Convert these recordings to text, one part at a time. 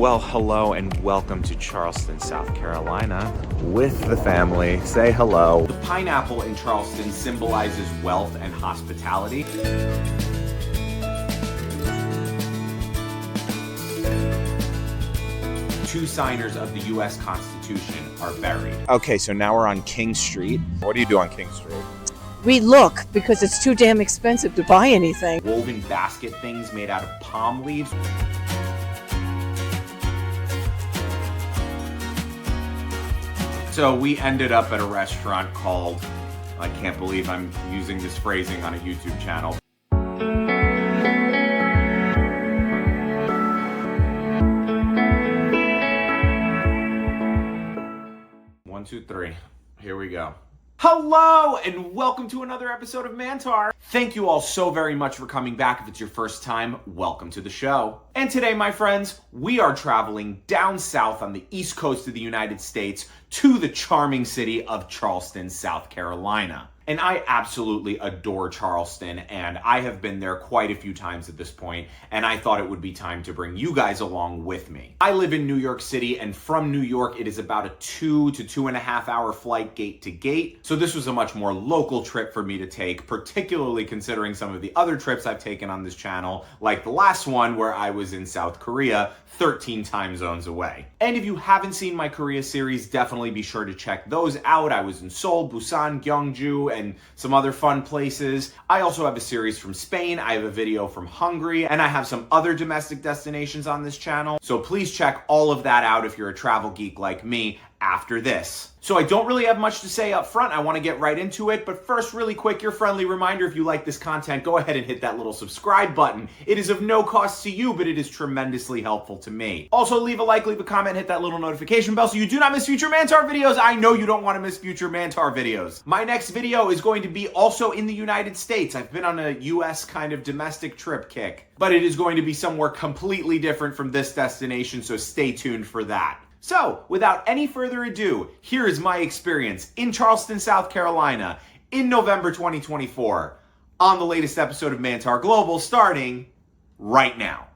Well, hello and welcome to Charleston, South Carolina with the family. Say hello. The pineapple in Charleston symbolizes wealth and hospitality. Two signers of the U.S. Constitution are buried. Okay, so now we're on King Street. What do you do on King Street? We look because it's too damn expensive to buy anything. Woven basket things made out of palm leaves. So we ended up at a restaurant called, I can't believe I'm using this phrasing on a YouTube channel. One, two, three. Here we go. Hello and welcome to another episode of Mantar. Thank you all so very much for coming back. If it's your first time, welcome to the show. And today, my friends, we are traveling down south on the east coast of the United States to the charming city of Charleston, South Carolina. And I absolutely adore Charleston, and I have been there quite a few times at this point, and I thought it would be time to bring you guys along with me. I live in New York City, and from New York, it is about a 2 to 2.5 hour flight gate to gate. So this was a much more local trip for me to take, particularly considering some of the other trips I've taken on this channel, like the last one where I was in South Korea, 13 time zones away. And if you haven't seen my Korea series, definitely be sure to check those out. I was in Seoul, Busan, Gyeongju, and some other fun places. I also have a series from Spain, I have a video from Hungary, and I have some other domestic destinations on this channel. So please check all of that out if you're a travel geek like me after this. So I don't really have much to say up front. I want to get right into it. But first, really quick, your friendly reminder, if you like this content, go ahead and hit that little subscribe button. It is of no cost to you, but it is tremendously helpful to me. Also, leave a like, leave a comment, hit that little notification bell so you do not miss future Mantar videos. I know you don't want to miss future Mantar videos. My next video is going to be also in the United States. I've been on a US kind of domestic trip kick, but it is going to be somewhere completely different from this destination, so stay tuned for that. So, without any further ado, here is my experience in Charleston, South Carolina in November 2024 on the latest episode of Mantar Global, starting right now.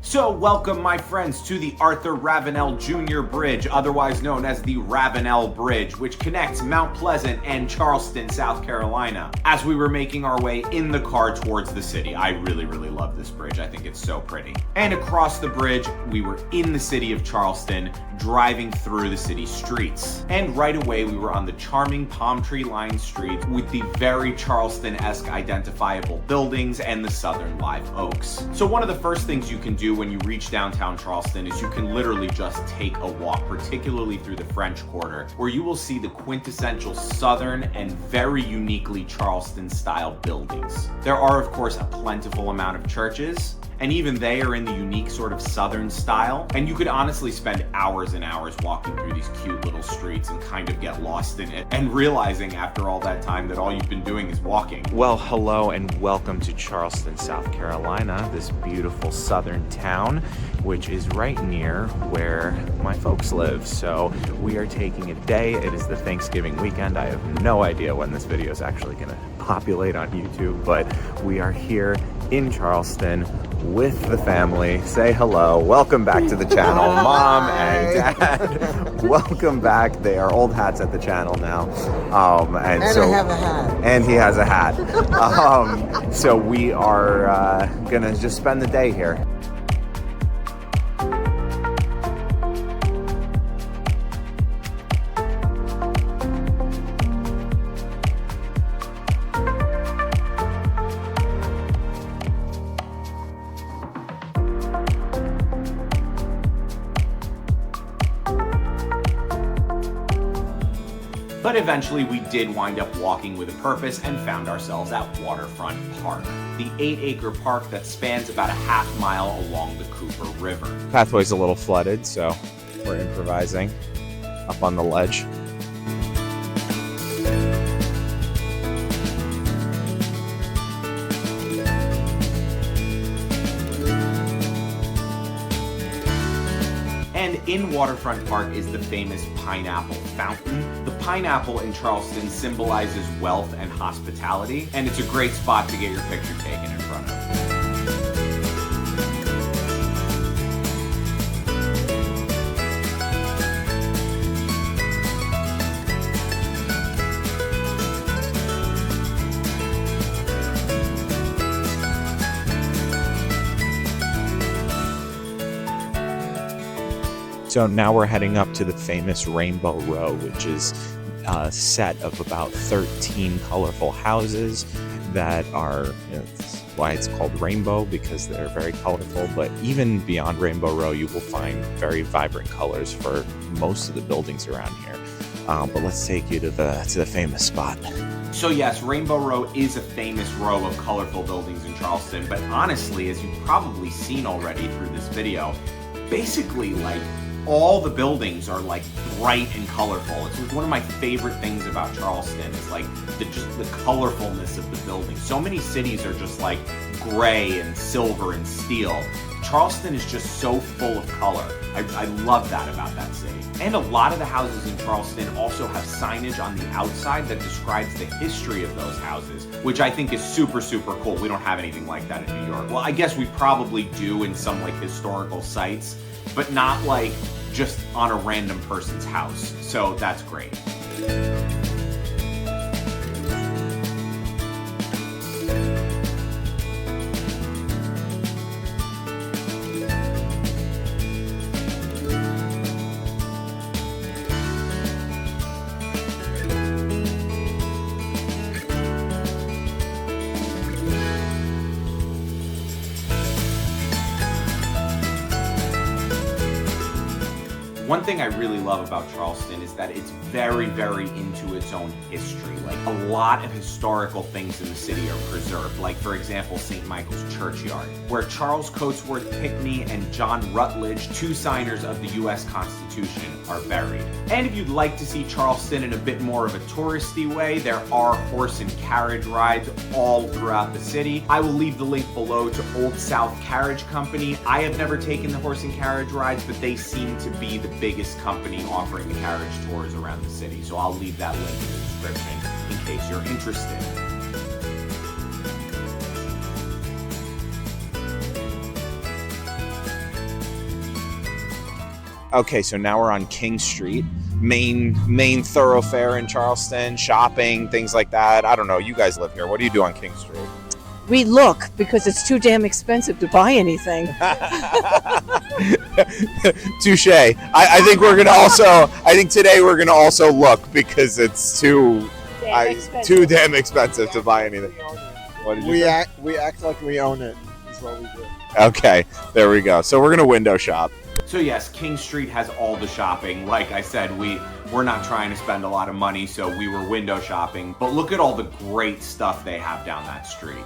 So welcome, my friends, to the Arthur Ravenel Jr. Bridge, otherwise known as the Ravenel Bridge, which connects Mount Pleasant and Charleston, South Carolina. As we were making our way in the car towards the city, I really love this bridge. I think it's so pretty. And across the bridge, we were in the city of Charleston, driving through the city streets. And right away, we were on the charming palm tree lined streets with the very Charleston-esque identifiable buildings and the southern live oaks. So one of the first things you can do when you reach downtown Charleston is you can literally just take a walk, particularly through the French Quarter, where you will see the quintessential southern and very uniquely Charleston style buildings. There are, of course, a plentiful amount of churches, and even they are in the unique sort of southern style. And you could honestly spend hours and hours walking through these cute little streets and kind of get lost in it, and realizing after all that time that all you've been doing is walking. Well, hello and welcome to Charleston, South Carolina, this beautiful southern town, which is right near where my folks live. So we are taking a day. It is the Thanksgiving weekend. I have no idea when this video is actually gonna populate on YouTube, but we are here in Charleston with the family. Say hello. Welcome back to the channel, Mom and Dad. Welcome back. They are old hats at the channel now. And so I have a hat. And he has a hat. So we are gonna just spend the day here. But eventually we did wind up walking with a purpose and found ourselves at Waterfront Park, the 8-acre park that spans about a half mile along the Cooper River. Pathway's a little flooded, so we're improvising up on the ledge. in Waterfront Park is the famous pineapple fountain. The pineapple in Charleston symbolizes wealth and hospitality, and it's a great spot to get your picture taken in front of. So now we're heading up to the famous Rainbow Row, which is a set of about 13 colorful houses that are, that's why it's called Rainbow, because they're very colorful. But even beyond Rainbow Row, you will find very vibrant colors for most of the buildings around here. But let's take you to the famous spot. So yes, Rainbow Row is a famous row of colorful buildings in Charleston, but honestly, as you've probably seen already through this video, basically like all the buildings are like bright and colorful. It's one of my favorite things about Charleston is like the colorfulness of the buildings. So many cities are just like gray and silver and steel. Charleston is just so full of color. I love that about that city. And a lot of the houses in Charleston also have signage on the outside that describes the history of those houses, which I think is super, super cool. We don't have anything like that in New York. Well, I guess we probably do in some like historical sites, but not like just on a random person's house. So that's great. One thing I really love about Charleston is that it's very, very into its own history. Like a lot of historical things in the city are preserved. Like for example, St. Michael's Churchyard, where Charles Cotesworth Pinckney and John Rutledge, two signers of the US Constitution, are buried. And if you'd like to see Charleston in a bit more of a touristy way, there are horse and carriage rides all throughout the city. I will leave the link below to Old South Carriage Company. I have never taken the horse and carriage rides, but they seem to be the biggest company offering the carriage tours around the city. So I'll leave that link in the description in case you're interested. Okay, so now we're on King Street, main thoroughfare in Charleston, shopping, things like that. I don't know, you guys live here. What do you do on King Street? We look because it's too damn expensive to buy anything. Touche. I think we're gonna I think today we're gonna also look because it's too damn expensive to buy anything. What did you say? We act like we own it, is what we do. Okay, there we go. So we're gonna window shop. So yes, King Street has all the shopping. Like I said, we're not trying to spend a lot of money, so we were window shopping. But look at all the great stuff they have down that street.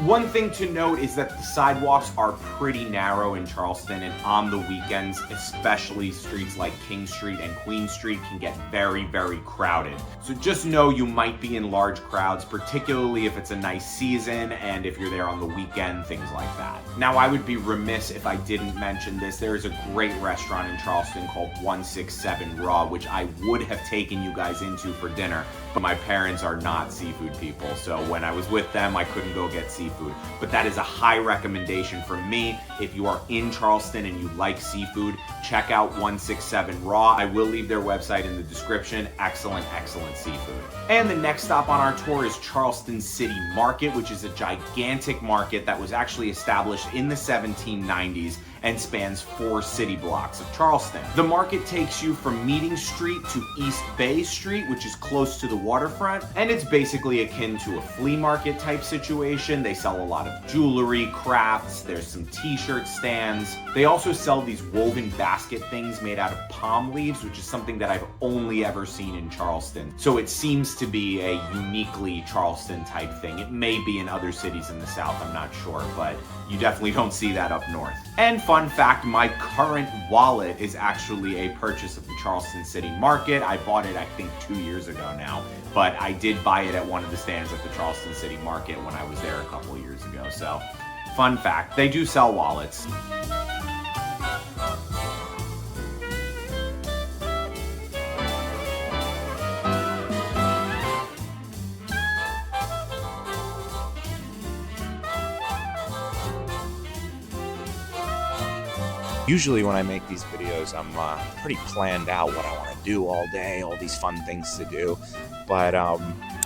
One thing to note is that the sidewalks are pretty narrow in Charleston, and on the weekends, especially streets like King Street and Queen Street can get very, very crowded. So just know you might be in large crowds, particularly if it's a nice season and if you're there on the weekend, things like that. Now, I would be remiss if I didn't mention this. There is a great restaurant in Charleston called 167 Raw, which I would have taken you guys into for dinner, but my parents are not seafood people, so when I was with them, I couldn't go get seafood. But that is a high recommendation from me. If you are in Charleston and you like seafood, check out 167 Raw. I will leave their website in the description. Excellent, excellent seafood. And the next stop on our tour is Charleston City Market, which is a gigantic market that was actually established in the 1790s and spans 4 city blocks of Charleston. The market takes you from Meeting Street to East Bay Street, which is close to the waterfront, and it's basically akin to a flea market type situation. They sell a lot of jewelry, crafts, there's some t-shirt stands. They also sell these woven basket things made out of palm leaves, which is something that I've only ever seen in Charleston. So it seems to be a uniquely Charleston type thing. It may be in other cities in the South, I'm not sure, but you definitely don't see that up north. And fun fact, my current wallet is actually a purchase of the Charleston City Market. I bought it, I think, 2 years ago now, but I did buy it at one of the stands at the Charleston City Market when I was there a couple of years ago. So, fun fact, they do sell wallets. Usually when I make these videos, I'm pretty planned out what I want to do all day, all these fun things to do. But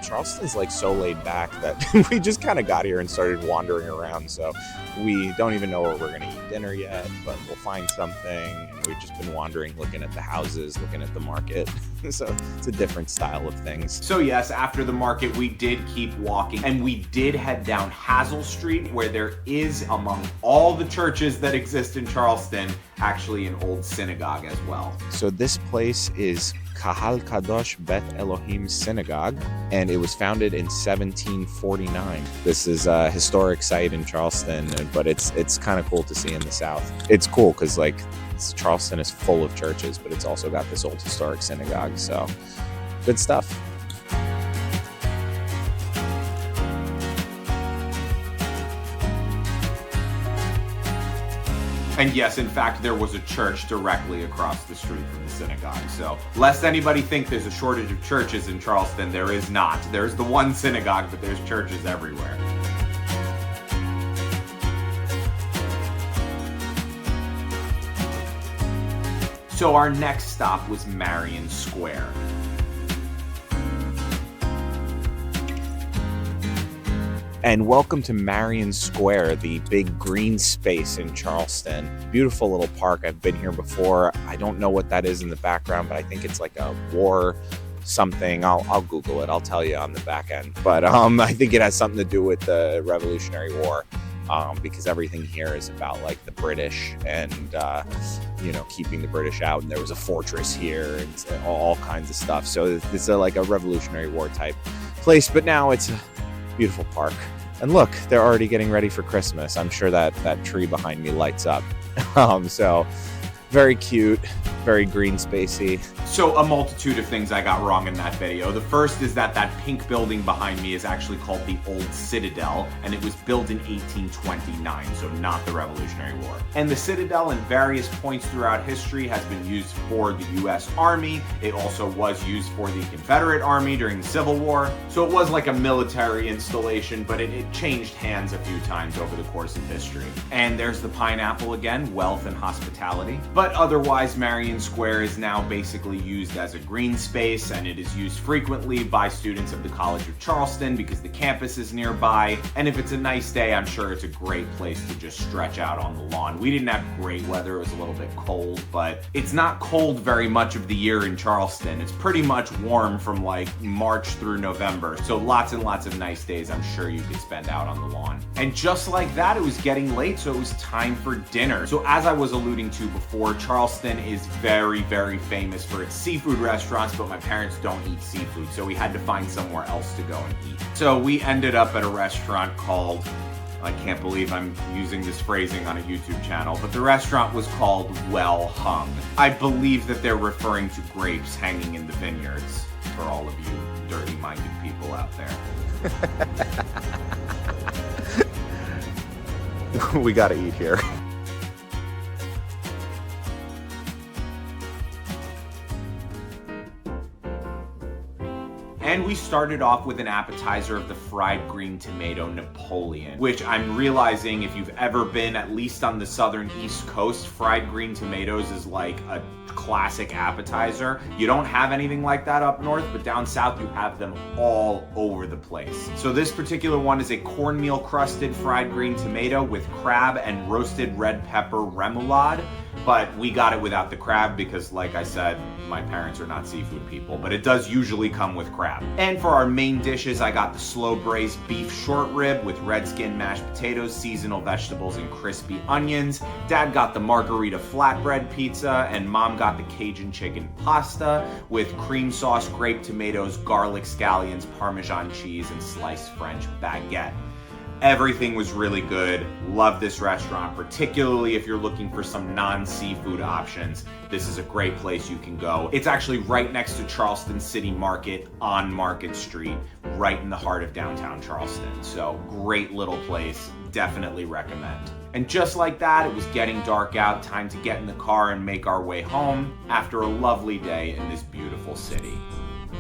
Charleston's like so laid back that we just kind of got here and started wandering around. So we don't even know where we're going to eat dinner yet, but we'll find something. And we've just been wandering, looking at the houses, looking at the market. So it's a different style of things. So yes, after the market, we did keep walking and we did head down Hazel Street, where there is, among all the churches that exist in Charleston, actually an old synagogue as well. So this place is Kahal Kadosh Bet Elohim Synagogue, and it was founded in 1749. This is a historic site in Charleston, but it's kind of cool to see in the South. It's cool because like Charleston is full of churches, but it's also got this old historic synagogue, so good stuff. And yes, in fact, there was a church directly across the street from the synagogue. So, lest anybody think there's a shortage of churches in Charleston, there is not. There's the one synagogue, but there's churches everywhere. So our next stop was Marion Square. And welcome to Marion Square, the big green space in Charleston. Beautiful little park. I've been here before. I don't know what that is in the background, but I think it's like a war something. I'll Google it. I'll tell you on the back end. But I think it has something to do with the Revolutionary War. Because everything here is about like the British and, keeping the British out. And there was a fortress here and all kinds of stuff. So it's like a Revolutionary War type place, but now it's a beautiful park. And look, they're already getting ready for Christmas. I'm sure that tree behind me lights up. So very cute, very green spacey. So a multitude of things I got wrong in that video. The first is that pink building behind me is actually called the Old Citadel, and it was built in 1829, so not the Revolutionary War. And the Citadel in various points throughout history has been used for the US Army. It also was used for the Confederate Army during the Civil War. So it was like a military installation, but it changed hands a few times over the course of history. And there's the pineapple again, wealth and hospitality. But otherwise, Marion Square is now basically used as a green space, and it is used frequently by students of the College of Charleston because the campus is nearby. And if it's a nice day, I'm sure it's a great place to just stretch out on the lawn. We didn't have great weather. It was a little bit cold, but it's not cold very much of the year in Charleston. It's pretty much warm from like March through November. So lots and lots of nice days I'm sure you could spend out on the lawn. And just like that, it was getting late, so it was time for dinner. So as I was alluding to before, Charleston is very, very famous for its seafood restaurants, but my parents don't eat seafood, so we had to find somewhere else to go and eat. So we ended up at a restaurant called, I can't believe I'm using this phrasing on a YouTube channel, but the restaurant was called Well Hung. I believe that they're referring to grapes hanging in the vineyards for all of you dirty-minded people out there. We gotta eat here. And we started off with an appetizer of the fried green tomato Napoleon, which I'm realizing if you've ever been at least on the southern East Coast, fried green tomatoes is like a classic appetizer. You don't have anything like that up north, but down south you have them all over the place. So this particular one is a cornmeal crusted fried green tomato with crab and roasted red pepper remoulade. But we got it without the crab because, like I said, my parents are not seafood people, but it does usually come with crab. And for our main dishes, I got the slow braised beef short rib with red skin mashed potatoes, seasonal vegetables, and crispy onions. Dad got the margarita flatbread pizza, and Mom got the Cajun chicken pasta with cream sauce, grape tomatoes, garlic scallions, Parmesan cheese, and sliced French baguette. Everything was really good. Love this restaurant, particularly if you're looking for some non-seafood options. This is a great place you can go. It's actually right next to Charleston City Market on Market Street, right in the heart of downtown Charleston. So great little place, definitely recommend. And just like that, it was getting dark out, time to get in the car and make our way home after a lovely day in this beautiful city.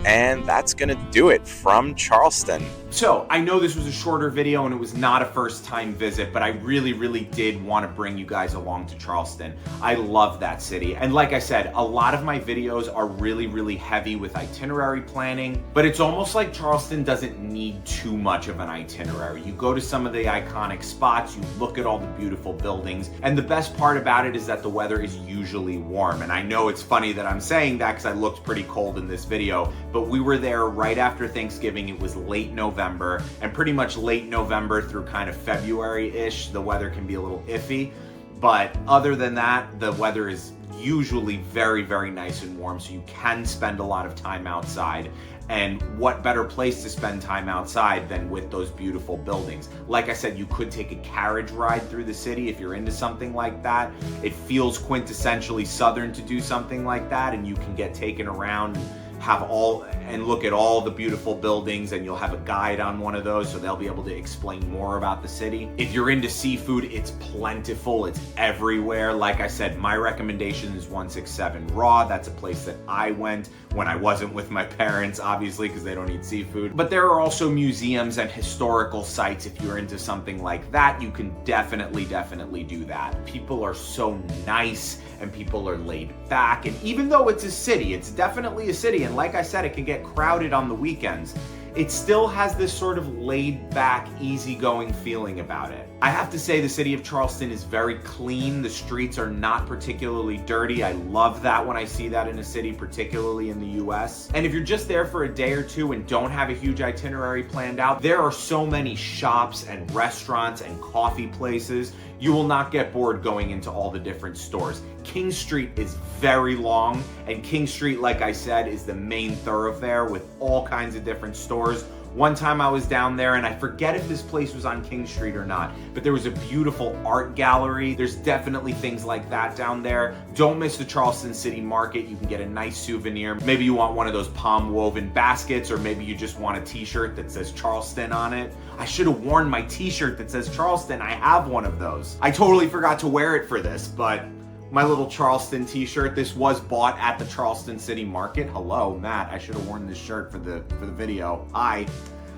And that's gonna do it from Charleston. So I know this was a shorter video and it was not a first time visit, but I really did want to bring you guys along to Charleston. I love that city. And like I said, a lot of my videos are really heavy with itinerary planning, but it's almost like Charleston doesn't need too much of an itinerary. You go to some of the iconic spots, you look at all the beautiful buildings, and the best part about it is that the weather is usually warm. And I know it's funny that I'm saying that because I looked pretty cold in this video, but we were there right after Thanksgiving. It was late November, and pretty much late November through kind of February-ish, the weather can be a little iffy. But other than that, the weather is usually very nice and warm, so you can spend a lot of time outside. And what better place to spend time outside than with those beautiful buildings? Like I said, you could take a carriage ride through the city if you're into something like that. It feels quintessentially Southern to do something like that, and you can get taken around and look at all the beautiful buildings, and you'll have a guide on one of those, so they'll be able to explain more about the city. If you're into seafood, it's plentiful, it's everywhere. Like I said, my recommendation is 167 Raw. That's a place that I went when I wasn't with my parents, obviously, because they don't eat seafood. But there are also museums and historical sites. If you're into something like that, you can definitely do that. People are so nice and people are laid back. And even though it's a city, it's definitely a city. And like I said, it can get crowded on the weekends. It still has this sort of laid back, easygoing feeling about it. I have to say the city of Charleston is very clean. The streets are not particularly dirty. I love that when I see that in a city, particularly in the US. And if you're just there for a day or two and don't have a huge itinerary planned out, there are so many shops and restaurants and coffee places. You will not get bored going into all the different stores. King Street is very long, and King Street, like I said, is the main thoroughfare with all kinds of different stores. One time I was down there, and I forget if this place was on King Street or not, but there was a beautiful art gallery. There's definitely things like that down there. Don't miss the Charleston City Market. You can get a nice souvenir. Maybe you want one of those palm woven baskets, or maybe you just want a t-shirt that says Charleston on it. I should have worn my t-shirt that says Charleston. I have one of those. I totally forgot to wear it for this, but my little Charleston t-shirt, this was bought at the Charleston City Market. Hello, Matt. I should have worn this shirt for the video.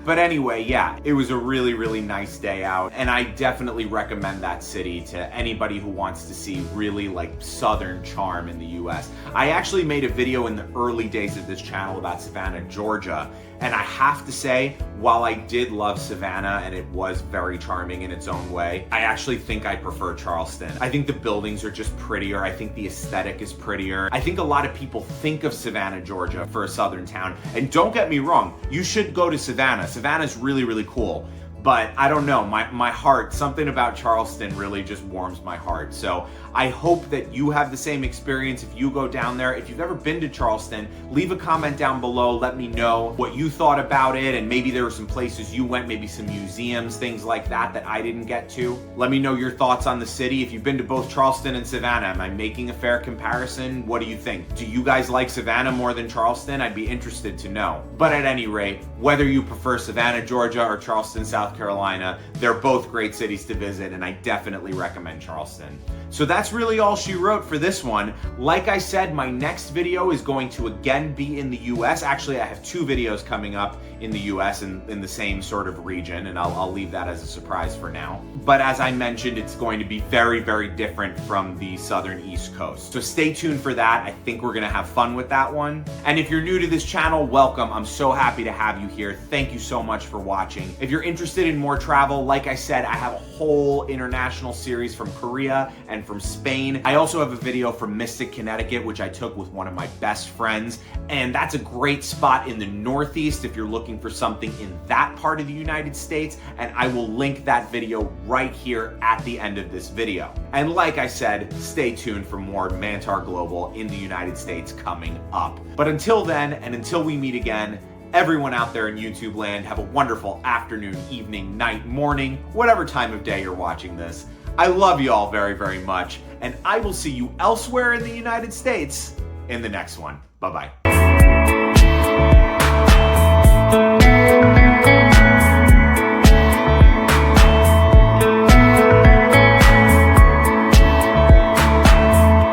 But anyway, yeah, it was a really nice day out, and I definitely recommend that city to anybody who wants to see really like Southern charm in the US. I actually made a video in the early days of this channel about Savannah, Georgia, and I have to say, while I did love Savannah and it was very charming in its own way, I actually think I prefer Charleston. I think the buildings are just prettier. I think the aesthetic is prettier. I think a lot of people think of Savannah, Georgia for a Southern town. And don't get me wrong, you should go to Savannah. Savannah's really cool. But I don't know, my heart, something about Charleston really just warms my heart. So I hope that you have the same experience if you go down there. If you've ever been to Charleston, leave a comment down below. Let me know what you thought about it, and maybe there were some places you went, maybe some museums, things like that that I didn't get to. Let me know your thoughts on the city. If you've been to both Charleston and Savannah, am I making a fair comparison? What do you think? Do you guys like Savannah more than Charleston? I'd be interested to know. But at any rate, whether you prefer Savannah, Georgia or Charleston, South Carolina, they're both great cities to visit, and I definitely recommend Charleston. So that's really all she wrote for this one. Like I said, my next video is going to again be in the US. Actually, I have two videos coming up in the US in the same sort of region, and I'll leave that as a surprise for now. But as I mentioned, it's going to be very different from the Southern East Coast. So stay tuned for that. I think we're gonna have fun with that one. And if you're new to this channel, welcome. I'm so happy to have you here. Thank you so much for watching. If you're interested in more travel, like I said, I have a whole international series from Korea and from Spain. I also have a video from Mystic, Connecticut, which I took with one of my best friends. And that's a great spot in the Northeast if you're looking for something in that part of the United States. And I will link that video right here at the end of this video. And like I said, stay tuned for more Mantar Global in the United States coming up. But until then, and until we meet again, Everyone out there in YouTube land, have a wonderful afternoon, evening, night, morning, whatever time of day you're watching this. I love you all very, very much, and I will see you elsewhere in the United States in the next one. Bye-bye.